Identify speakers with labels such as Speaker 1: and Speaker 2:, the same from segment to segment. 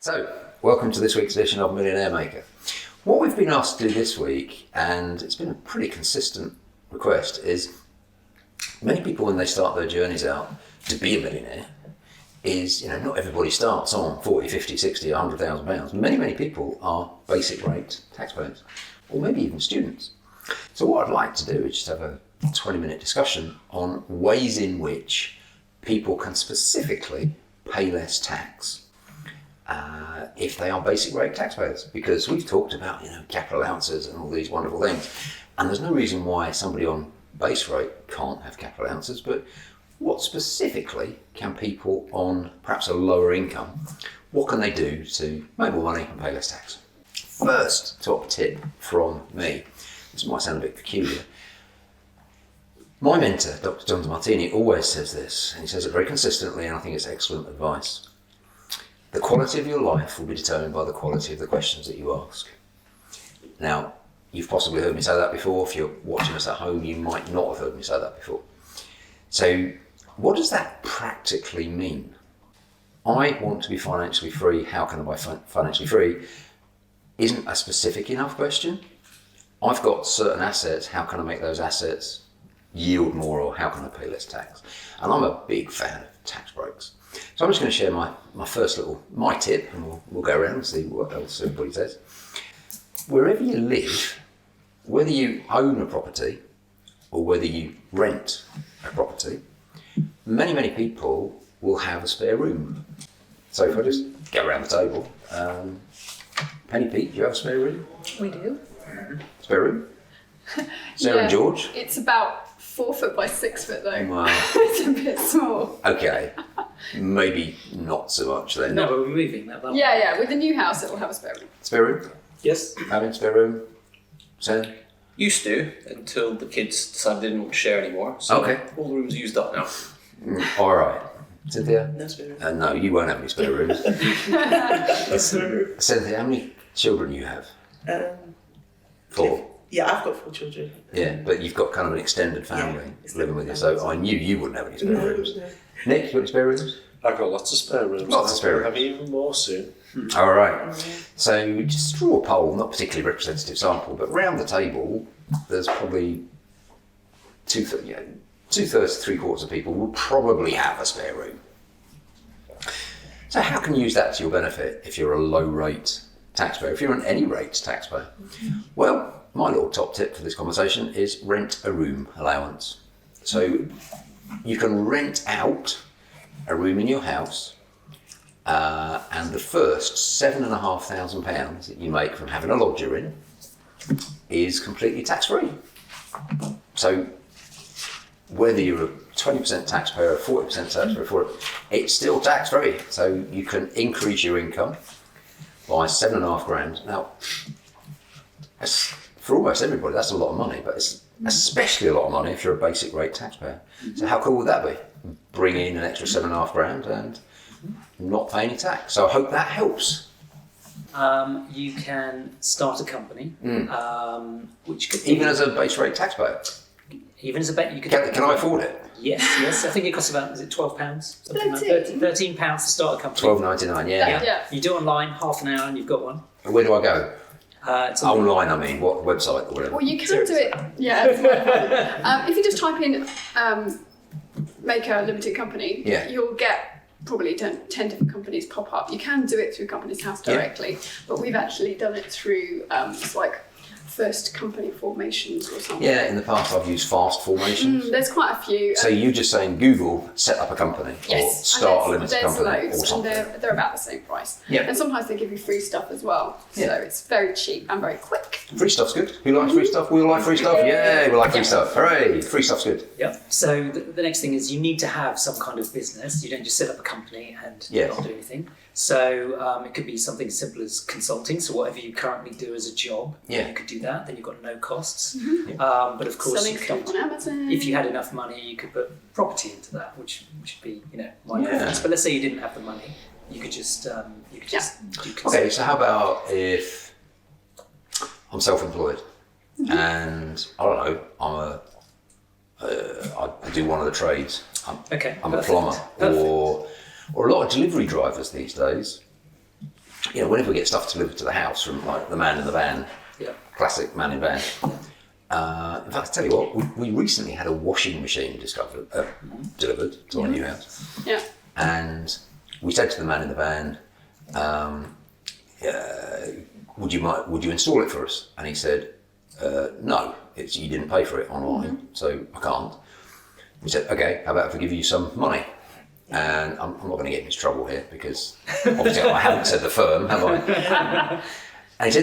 Speaker 1: So, welcome to this week's edition of Millionaire Maker. What we've been asked to do this week, and it's been a pretty consistent request, is many people when they start their journeys out to be a millionaire is, not everybody starts on 40, 50, 60, £100,000. Many people are basic rate taxpayers, or maybe even students. So what I'd like to do is just have a 20-minute discussion on ways in which people can specifically pay less tax if they are basic rate taxpayers, because we've talked about capital allowances and all these wonderful things, and there's no reason why somebody on base rate can't have capital allowances. But what specifically can people on perhaps a lower income, what can they do to make more money and pay less tax? First top tip from me, this might sound a bit peculiar. My mentor, Dr. John Martini, always says this, and he says it very consistently, and I think it's excellent advice. The quality of your life will be determined by the quality of the questions that you ask. Now, you've possibly heard me say that before. If you're watching us at home, you might not have heard me say that before. So, what does that practically mean? I want to be financially free. How can I be financially free? Isn't a specific enough question. I've got certain assets. How can I make those assets yield more, or how can I pay less tax? And I'm a big fan of tax breaks. So I'm just going to share my tip, and we'll go around and see what else everybody says. Wherever you live, whether you own a property or whether you rent a property, many people will have a spare room. So if I just go around the table, Penny, Pete, do you have a spare room?
Speaker 2: We do.
Speaker 1: Spare room? Sarah and George?
Speaker 2: It's about 4 foot by 6 foot though.
Speaker 1: Wow.
Speaker 2: It's a bit small.
Speaker 1: Okay, maybe not so much then.
Speaker 3: No, but we're moving that.
Speaker 2: Yeah, with the new house it will have a spare room.
Speaker 1: Spare room?
Speaker 3: Yes.
Speaker 1: Having spare room? Sam?
Speaker 3: Used to, until the kids decided they didn't want to share anymore. So
Speaker 1: Okay.
Speaker 3: all the rooms are used up now.
Speaker 1: All right. Cynthia?
Speaker 3: No spare room.
Speaker 1: No, you won't have any spare rooms. Cynthia, how many children do you have? 4.
Speaker 4: Yeah, I've got 4 children.
Speaker 1: Yeah, but you've got kind of an extended family living with you, so I knew you wouldn't have any spare rooms.
Speaker 4: No.
Speaker 1: Nick, you got any spare rooms?
Speaker 5: I've got lots of spare rooms.
Speaker 1: Lots of spare rooms.
Speaker 5: I'll have even more soon.
Speaker 1: All right. So just draw a poll, not particularly representative sample, but round the table, there's probably two-thirds to three-quarters of people will probably have a spare room. So how can you use that to your benefit if you're a low-rate taxpayer, if you're an any-rate taxpayer? Well, my little top tip for this conversation is rent a room allowance. So you can rent out a room in your house, and the first £7,500 that you make from having a lodger in is completely tax-free. So whether you're a 20% taxpayer or 40% taxpayer for it, it's still tax-free. So you can increase your income by £7,500. Now, for almost everybody, that's a lot of money, but it's especially a lot of money if you're a basic rate taxpayer. So how cool would that be? Bring in an extra £7,500 and not pay any tax. So I hope that helps.
Speaker 3: You can start a company, which could
Speaker 1: Even as a base rate taxpayer.
Speaker 3: even as a bet you could.
Speaker 1: Can I afford it?
Speaker 3: Yes. I think it costs about, is it £12? Something like
Speaker 2: 13.
Speaker 3: £13 to start a company.
Speaker 1: £12.99, yeah.
Speaker 2: Yeah.
Speaker 3: You do it online, half an hour, and you've got one.
Speaker 1: Where do I go?
Speaker 3: It's on
Speaker 1: Online, I mean, what website or whatever?
Speaker 2: Well, you can do it. Yeah. It's not a problem. If you just type in Maker Limited Company,
Speaker 1: Yeah.
Speaker 2: you'll get probably 10 different companies pop up. You can do it through Companies House directly, but we've actually done it through it's like First Company Formations or something.
Speaker 1: Yeah, in the past I've used fast formations.
Speaker 2: There's quite a few.
Speaker 1: So you're just saying Google, set up a company, or
Speaker 2: Yes,
Speaker 1: start a
Speaker 2: and
Speaker 1: limited company,
Speaker 2: loads,
Speaker 1: or something.
Speaker 2: and they're about the same price.
Speaker 1: Yeah.
Speaker 2: And sometimes they give you free stuff as well, so
Speaker 1: Yeah.
Speaker 2: it's very cheap and very quick.
Speaker 1: Free stuff's good. Who likes free stuff? We all like free stuff. Yeah, we like free stuff. Hooray! Free stuff's good.
Speaker 3: Yep. So the next thing is you need to have some kind of business. You don't just set up a company and
Speaker 1: Yes.
Speaker 3: not do anything. So it could be something as simple as consulting. So whatever you currently do as a job,
Speaker 1: Yeah.
Speaker 3: you could do that. Then you've got no costs. But of course,
Speaker 2: Selling
Speaker 3: you
Speaker 2: stuff
Speaker 3: could,
Speaker 2: on Amazon.
Speaker 3: if you had enough money, you could put property into that, which would be my
Speaker 1: Yeah.
Speaker 3: preference. But let's say you didn't have the money, you could just do
Speaker 1: Okay,
Speaker 3: consulting.
Speaker 1: so how about if I'm self-employed and I don't know, I do one of the trades.
Speaker 3: Okay.
Speaker 1: I'm a
Speaker 3: perfect.
Speaker 1: plumber,
Speaker 3: Perfect.
Speaker 1: or a lot of delivery drivers these days whenever we get stuff delivered to the house from like the man in the van, classic man in van. In fact, I tell you what, we recently had a washing machine delivered to our new house.
Speaker 2: Yeah.
Speaker 1: And we said to the man in the van, would you install it for us? And he said, no, you didn't pay for it online, so I can't. We said, okay, how about if I give you some money? And I'm not going to get into trouble here because obviously I haven't said the firm, have I? And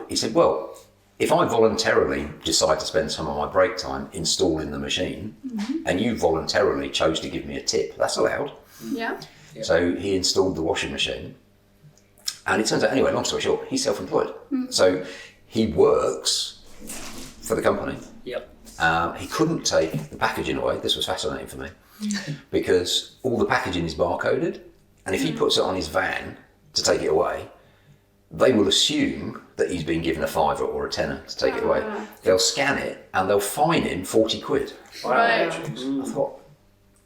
Speaker 1: he said, well, if I voluntarily decide to spend some of my break time installing the machine and you voluntarily chose to give me a tip, that's allowed.
Speaker 2: Yeah.
Speaker 1: So he installed the washing machine. And it turns out, anyway, long story short, he's self-employed. So he works for the company.
Speaker 3: Yep.
Speaker 1: He couldn't take the packaging away. This was fascinating for me because all the packaging is barcoded. And if he puts it on his van to take it away, they will assume that he's been given a £5 or a £10 to take it away. They'll scan it and they'll fine him 40 quid.
Speaker 2: Right.
Speaker 1: I thought,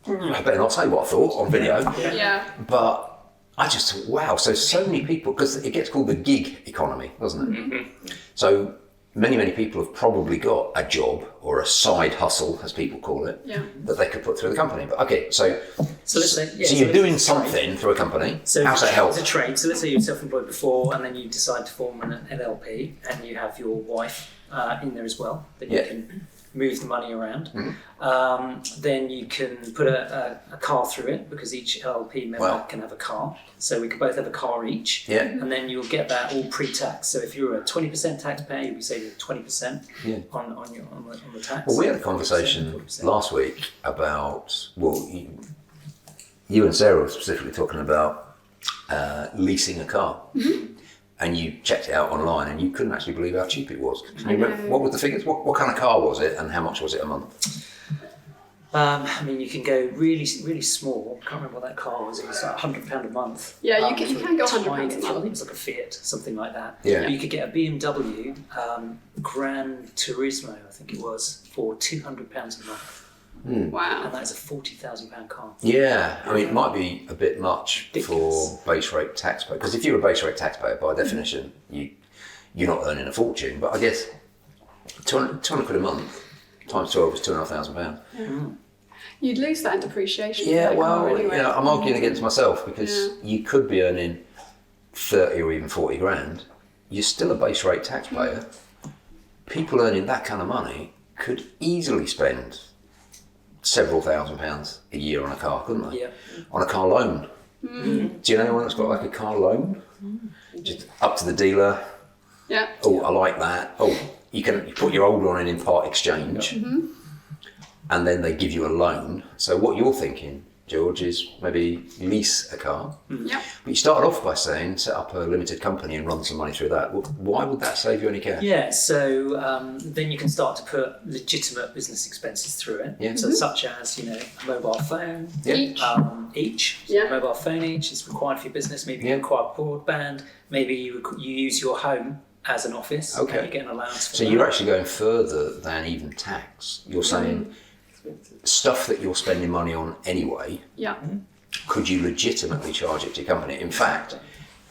Speaker 1: I better not say what I thought on video.
Speaker 2: Yeah.
Speaker 1: But I just thought, wow, so many people, because it gets called the gig economy, doesn't it? So many people have probably got a job or a side hustle, as people call it, that they could put through the company. But okay, so
Speaker 3: let's say,
Speaker 1: so you're doing something through a company.
Speaker 3: So
Speaker 1: how's that help?
Speaker 3: It's a trade. So let's say you're self-employed before, and then you decide to form an LLP, and you have your wife in there as well. Then you can move the money around. Then you can put a car through it because each LLP member can have a car. So we could both have a car each.
Speaker 1: Yeah.
Speaker 3: And then you'll get that all pre-tax. So if you're a 20% taxpayer, you'll be saving 20% on the tax.
Speaker 1: Well, we had a conversation 40%. Last week about, you and Sarah were specifically talking about leasing a car. And you checked it out online and you couldn't actually believe how cheap it was. Can you remember, what were the figures? What kind of car was it and how much was it a month?
Speaker 3: I mean, you can go really, really small. I can't remember what that car was. It was like £100 a month.
Speaker 2: Yeah, you can go £100 a
Speaker 3: I think
Speaker 2: month.
Speaker 3: it was like a Fiat, something like that.
Speaker 1: Yeah.
Speaker 3: But you could get a BMW Gran Turismo, I think it was, for £200 a month.
Speaker 2: Wow.
Speaker 3: And that is a £40,000 car.
Speaker 1: Yeah, I mean, it might be a bit much for base rate taxpayer, because if you're a base rate taxpayer, by definition, you're not earning a fortune. But I guess 200 quid a month times 12 is £2,500.
Speaker 2: You'd lose that in depreciation.
Speaker 1: Yeah,
Speaker 2: for the car
Speaker 1: well,
Speaker 2: anyway.
Speaker 1: I'm arguing against myself because you could be earning 30 or even 40 grand. You're still a base rate taxpayer. People earning that kind of money could easily spend several £1,000s a year on a car, couldn't they?
Speaker 3: Yeah.
Speaker 1: On a car loan. Do you know anyone that's got like a car loan? Just up to the dealer.
Speaker 2: Yeah.
Speaker 1: Oh, I like that. Oh, you put your old one in part exchange, and then they give you a loan. So what you're thinking, George, is maybe lease a car.
Speaker 2: Yeah.
Speaker 1: But you started off by saying set up a limited company and run some money through that. Well, why would that save you any cash?
Speaker 3: Yeah, so then you can start to put legitimate business expenses through it.
Speaker 1: Yeah.
Speaker 3: So such as, a mobile phone.
Speaker 2: Each.
Speaker 3: So a mobile phone each is required for your business. Maybe you require broadband. Maybe you use your home as an office.
Speaker 1: Okay.
Speaker 3: And you get an allowance for
Speaker 1: So
Speaker 3: that.
Speaker 1: you're actually going further than even tax. You're saying stuff that you're spending money on anyway, could you legitimately charge it to your company? In fact,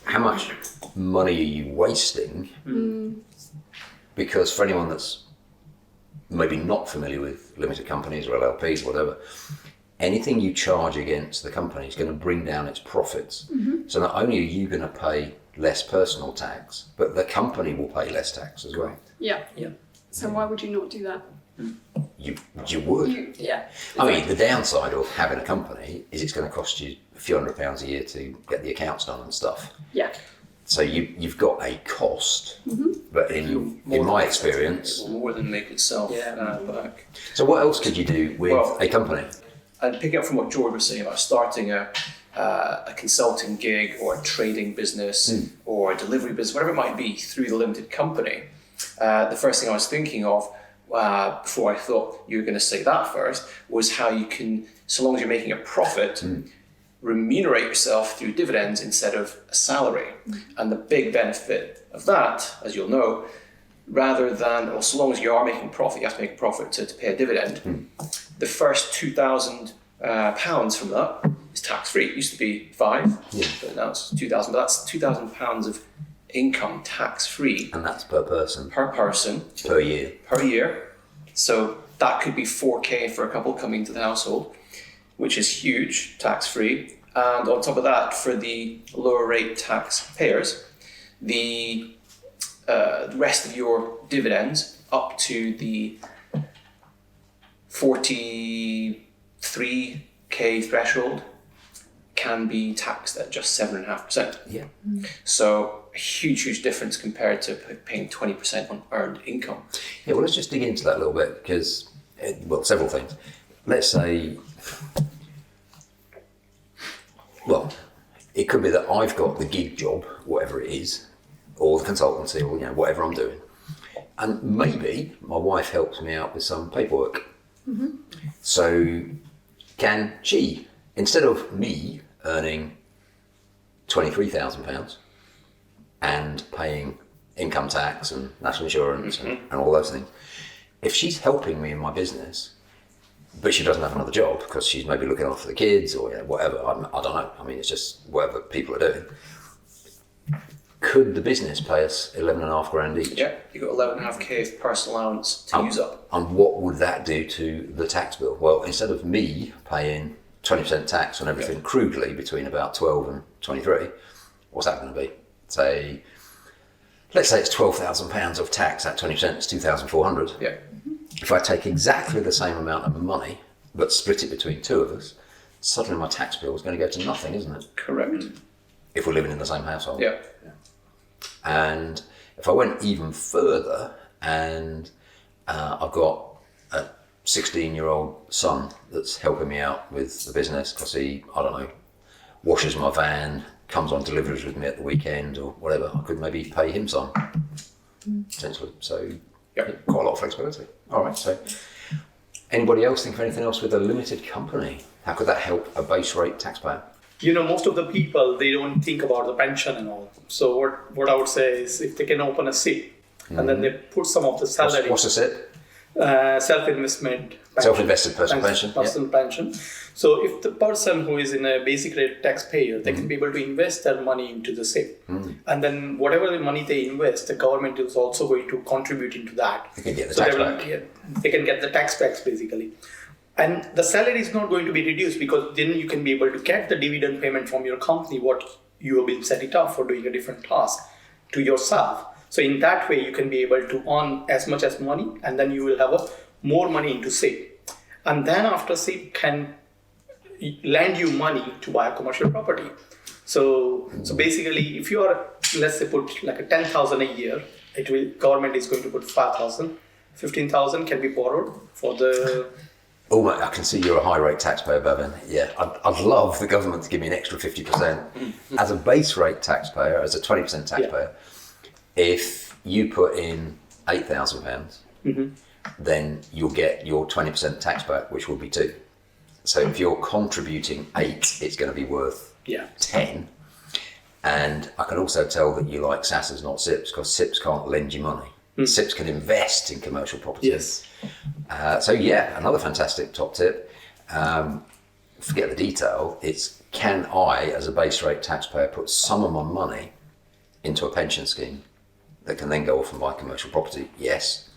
Speaker 1: how much money are you wasting? Because for anyone that's maybe not familiar with limited companies or LLPs or whatever, anything you charge against the company is going to bring down its profits. So not only are you going to pay less personal tax, but the company will pay less tax as well.
Speaker 2: Yeah.
Speaker 3: Yeah.
Speaker 2: So why would you not do that?
Speaker 1: You would.
Speaker 3: Yeah.
Speaker 1: I mean, the downside of having a company is it's going to cost you a few £100s a year to get the accounts done and stuff.
Speaker 2: Yeah.
Speaker 1: So you've got a cost, but in my experience,
Speaker 5: more than make itself back.
Speaker 1: So what else could you do with a company?
Speaker 5: And picking up from what George was saying about starting a consulting gig or a trading business or a delivery business, whatever it might be, through the limited company, the first thing I was thinking of before I thought you were going to say that first was how you can, so long as you're making a profit, remunerate yourself through dividends instead of a salary. And the big benefit of that, as you'll know, rather than, well, so long as you are making profit, you have to make a profit to pay a dividend. The first £2,000 from that is it's tax-free. It used to be 5, but now it's 2,000. But that's £2,000 of income tax-free.
Speaker 1: And that's per person.
Speaker 5: Per year. So that could be 4K for a couple coming into the household, which is huge, tax-free. And on top of that, for the lower rate taxpayers, the rest of your dividends up to the 43K threshold can be taxed at just 7.5%.
Speaker 1: Yeah.
Speaker 5: So a huge difference compared to paying 20% on earned income.
Speaker 1: Yeah, well, let's just dig into that a little bit because, several things. Let's say, it could be that I've got the gig job, whatever it is, or the consultancy, or whatever I'm doing, and maybe my wife helps me out with some paperwork. So can she, instead of me earning £23,000 and paying income tax and national insurance and all those things, if she's helping me in my business, but she doesn't have another job because she's maybe looking after the kids or whatever, I don't know. I mean, it's just whatever people are doing. Could the business pay us 11.5 grand each?
Speaker 5: Yeah, you got 11.5K of personal allowance to use up.
Speaker 1: And what would that do to the tax bill? Well, instead of me paying 20% tax on everything crudely between about 12 and 23, what's that going to be? Let's say it's £12,000 of tax at 20%, it's 2,400.
Speaker 5: Yeah.
Speaker 1: If I take exactly the same amount of money, but split it between two of us, suddenly my tax bill is going to go to nothing, isn't it?
Speaker 5: Correct.
Speaker 1: If we're living in the same household.
Speaker 5: Yeah.
Speaker 1: And if I went even further and I've got a 16-year-old son that's helping me out with the business because he, washes my van, comes on deliveries with me at the weekend or whatever, I could maybe pay him some, essentially. So quite a lot of flexibility. All right, so anybody else think of anything else with a limited company? How could that help a base rate taxpayer?
Speaker 4: Most of the people, they don't think about the pension and all. So what I would say is if they can open a SIP and then they put some of the salary.
Speaker 1: What's a SIP?
Speaker 4: Self-investment pension.
Speaker 1: Self-invested personal pension.
Speaker 4: Personal pension. So if the person who is in a basic rate taxpayer, they can be able to invest their money into the SIP. And then whatever the money they invest, the government is also going to contribute into that.
Speaker 1: They can get the tax back.
Speaker 4: They can get the tax backs basically. And the salary is not going to be reduced because then you can be able to get the dividend payment from your company, what you have been set it up for doing a different task to yourself. So in that way, you can be able to earn as much as money and then you will have more money into SIP. And then after SIP can lend you money to buy a commercial property. So basically, if you are, let's say, put like a 10,000 a year, government is going to put 5,000, 15,000 can be borrowed for the.
Speaker 1: Oh, I can see you're a high rate taxpayer, Bevan. Yeah, I'd love the government to give me an extra 50%. As a base rate taxpayer, as a 20% taxpayer, if you put in £8,000, then you'll get your 20% tax back, which will be 2. So if you're contributing 8, it's going to be worth 10. And I can also tell that you like SASs, not SIPs, because SIPs can't lend you money. SIPs can invest in commercial property.
Speaker 4: Yes.
Speaker 1: So another fantastic top tip. Forget the detail. It's can I, as a base rate taxpayer, put some of my money into a pension scheme that can then go off and buy commercial property? Yes.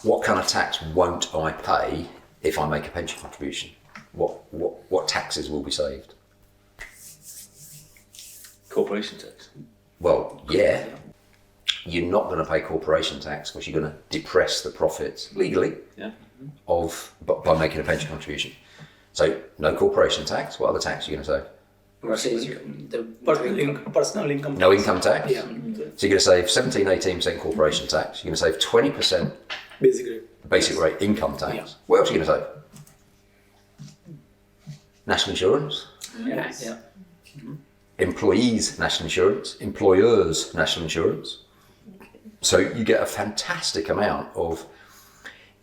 Speaker 1: What kind of tax won't I pay if I make a pension contribution? What taxes will be saved?
Speaker 6: Corporation tax.
Speaker 1: Well, yeah. You're not going to pay corporation tax because you're going to depress the profits legally by making a pension contribution. So no corporation tax. What other tax are you going to save?
Speaker 4: Personal income tax.
Speaker 1: No income tax?
Speaker 4: Yeah.
Speaker 1: So you're going to save 17-18% corporation tax. You're going to save 20% basic rate income tax.
Speaker 4: Yeah.
Speaker 1: What else are you going to save? National insurance.
Speaker 2: Yes.
Speaker 3: Yeah.
Speaker 1: Employees' national insurance. Employers' national insurance. So you get a fantastic amount of,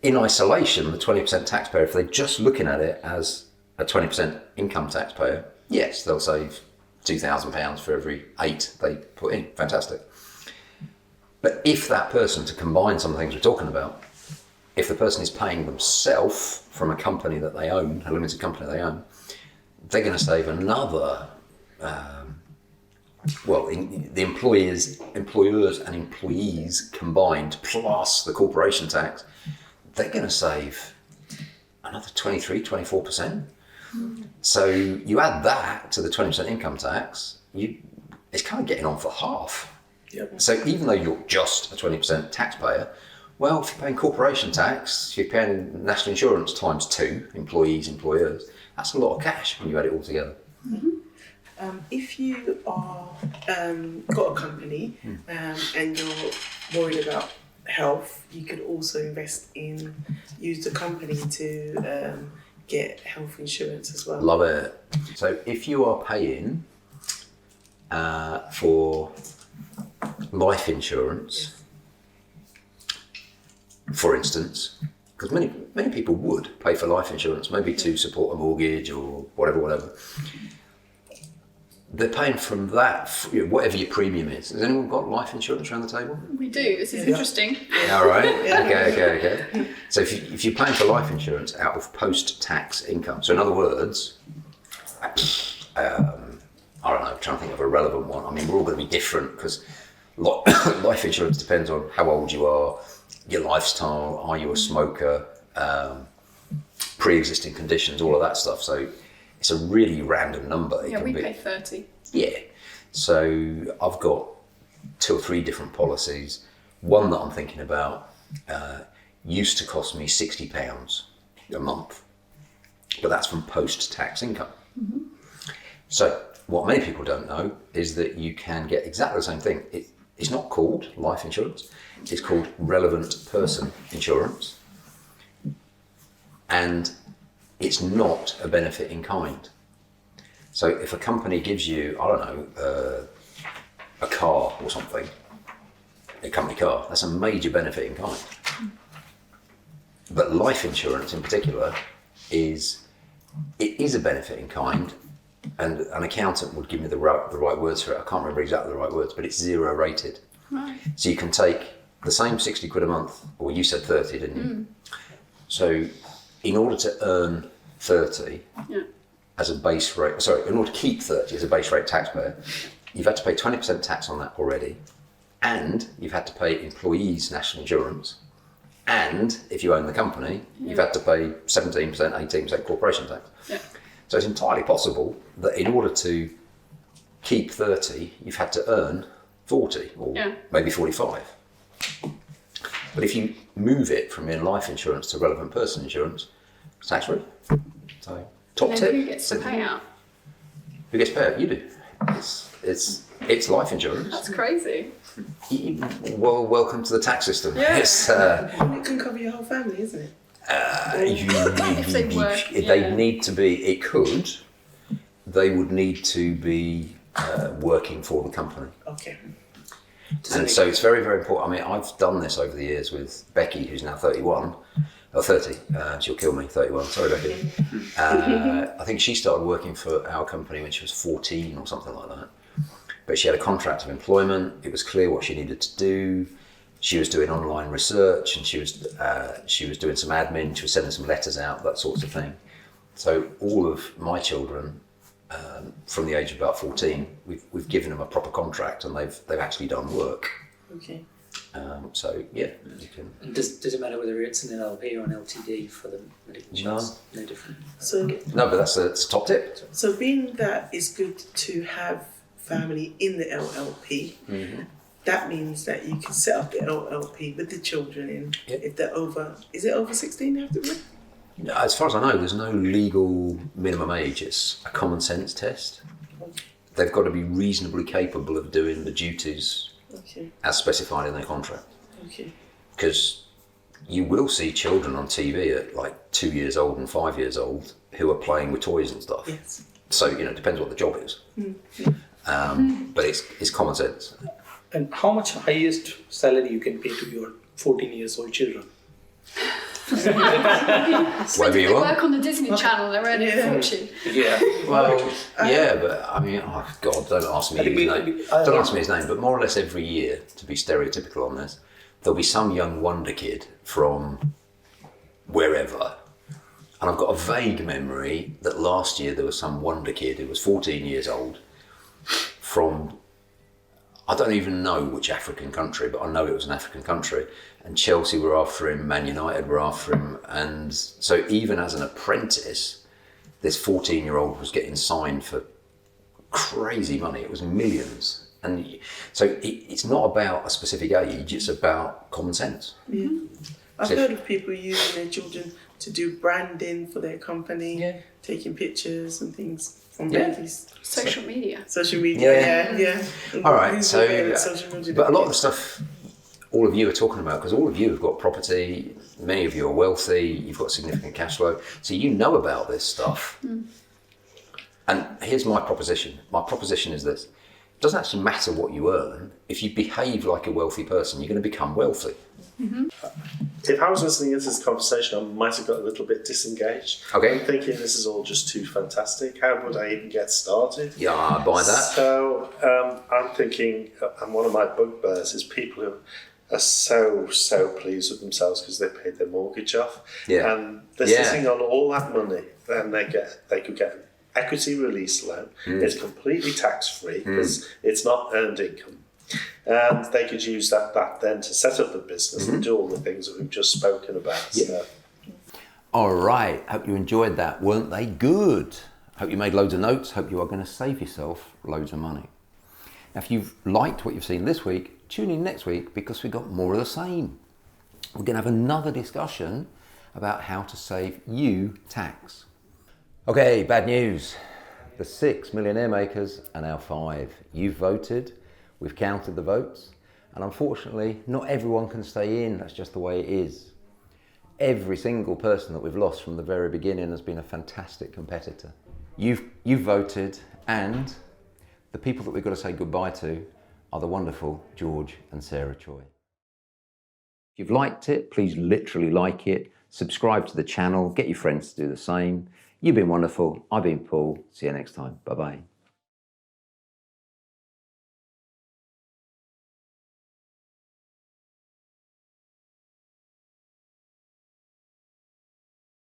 Speaker 1: in isolation, the 20% taxpayer, if they're just looking at it as a 20% income taxpayer, yes, they'll save £2,000 for every 8 they put in. Fantastic. But if that person, to combine some of the things we're talking about, if the person is paying themselves from a company that they own, a limited company they own, they're going to save another. The employers and employees combined, plus the corporation tax, they're going to save another 23-24%. So you add that to the 20% income tax, it's kind of getting on for half.
Speaker 4: Yep.
Speaker 1: So even though you're just a 20% taxpayer, well, if you're paying corporation tax, if you're paying national insurance times 2, employees, employers, that's a lot of cash when you add it all together.
Speaker 6: Mm-hmm. If you are got a company and you're worried about health, you could also use the company to get health insurance as well.
Speaker 1: Love it. So if you are paying for life insurance, for instance, because many people would pay for life insurance, maybe to support a mortgage or whatever. They're paying from that, whatever your premium is. Has anyone got life insurance around the table?
Speaker 2: We do. This is interesting.
Speaker 1: All right. Okay. So if you're paying for life insurance out of post-tax income, so in other words, I don't know, I'm trying to think of a relevant one. I mean, we're all going to be different because life insurance depends on how old you are, your lifestyle, are you a smoker, pre-existing conditions, all of that stuff. So it's a really random number.
Speaker 2: We pay 30.
Speaker 1: Yeah. So I've got 2 or 3 different policies. One that I'm thinking about used to cost me £60 a month, but that's from post-tax income. Mm-hmm. So what many people don't know is that you can get exactly the same thing. It's not called life insurance. It's called relevant person insurance. And it's not a benefit in kind. So if a company gives you, I don't know, a car or something, a company car, that's a major benefit in kind. But life insurance in particular is a benefit in kind, and an accountant would give me the right words for it. I can't remember exactly the right words, but it's 0 rated.
Speaker 2: Right.
Speaker 1: So you can take the same £60 a month, or you said 30, didn't you? So in order to earn 30 as a base rate, in order to keep 30 as a base rate taxpayer, you've had to pay 20% tax on that already, and you've had to pay employees' national insurance, and if you own the company, you've had to pay 17%, 18% corporation tax.
Speaker 2: Yeah.
Speaker 1: So it's entirely possible that in order to keep 30, you've had to earn 40 or maybe 45. But if you move it from in life insurance to relevant person insurance, it's tax free. So top
Speaker 2: And
Speaker 1: tip.
Speaker 2: who gets to pay out?
Speaker 1: Who gets paid? You do. It's life insurance.
Speaker 2: That's crazy.
Speaker 1: Well, welcome to the tax system.
Speaker 2: Yeah.
Speaker 1: It's,
Speaker 6: And it can cover your whole family, isn't it?
Speaker 2: If they work,
Speaker 1: they need to be. It could. They would need to be working for the company.
Speaker 6: Okay.
Speaker 1: And so it's very, very important. I mean, I've done this over the years with Becky, who's now 31, or 30. She'll kill me, 31. Sorry, Becky. I think she started working for our company when she was 14 or something like that. But she had a contract of employment. It was clear what she needed to do. She was doing online research, and she was doing some admin. She was sending some letters out, that sort of thing. So all of my children, from the age of about 14, we've given them a proper contract, and they've actually done work.
Speaker 6: Okay.
Speaker 1: So yeah, you can.
Speaker 3: And does it matter whether it's an LLP or an LTD for the medical insurance? No different.
Speaker 6: So
Speaker 1: No, but that's a top tip.
Speaker 6: So being that it's good to have family in the LLP, that means that you can set up the LLP with the children in if they're over. Is it over 16? They have to be?
Speaker 1: As far as I know, there's no legal minimum age. It's a common sense test. They've got to be reasonably capable of doing the duties as specified in their contract.
Speaker 6: Okay.
Speaker 1: Because you will see children on TV at like 2 years old and 5 years old who are playing with toys and stuff.
Speaker 6: Yes.
Speaker 1: So, it depends what the job is. But it's common sense.
Speaker 4: And how much highest salary you can pay to your 14 years old children?
Speaker 1: Whatever
Speaker 2: They
Speaker 1: you want.
Speaker 2: work on the Disney Channel, they're earning a fortune.
Speaker 5: Yeah.
Speaker 1: Well, yeah, but I mean, oh God, don't ask me his name. Don't ask me his name, but more or less every year, to be stereotypical on this, there'll be some young wonder kid from wherever, And I've got a vague memory that last year there was some wonder kid who was 14 years old from, I don't even know which African country, but I know it was an African country. And Chelsea were after him, Man United were after him. And so even as an apprentice, this 14-year-old was getting signed for crazy money. It was millions. And so it's not about a specific age, it's about common sense.
Speaker 6: Yeah. I've heard of people using their children to do branding for their company, taking pictures and things from babies.
Speaker 2: Social media.
Speaker 6: Social media, yeah.
Speaker 1: All right, so, but a lot of
Speaker 6: the
Speaker 1: the stuff all of you are talking about, because all of you have got property, many of you are wealthy, you've got significant cash flow, so you know about this stuff. And here's my proposition. My proposition is this. It doesn't actually matter what you earn. If you behave like a wealthy person, you're going to become wealthy.
Speaker 7: If I was listening into this conversation, I might have got a little bit disengaged.
Speaker 1: Okay.
Speaker 7: I'm thinking this is all just too fantastic. How would I even get started?
Speaker 1: Yeah, I buy that.
Speaker 7: So I'm thinking, and one of my bugbears is people who are so pleased with themselves because they paid their mortgage off, and they're sitting on all that money. Then they could get an equity release loan. It's completely tax free because it's not earned income. And they could use that then to set up the business and do all the things that we've just spoken about. So.
Speaker 1: All right, hope you enjoyed that. Weren't they good? Hope you made loads of notes. Hope you are going to save yourself loads of money. Now, if you've liked what you've seen this week, tune in next week because we've got more of the same. We're going to have another discussion about how to save you tax. Okay, bad news. The 6 millionaire makers are now 5. You've voted. We've counted the votes, and unfortunately, not everyone can stay in. That's just the way it is. Every single person that we've lost from the very beginning has been a fantastic competitor. You've voted, and the people that we've got to say goodbye to are the wonderful George and Sarah Choi. If you've liked it, please literally like it, subscribe to the channel, get your friends to do the same. You've been wonderful. I've been Paul. See you next time. Bye-bye.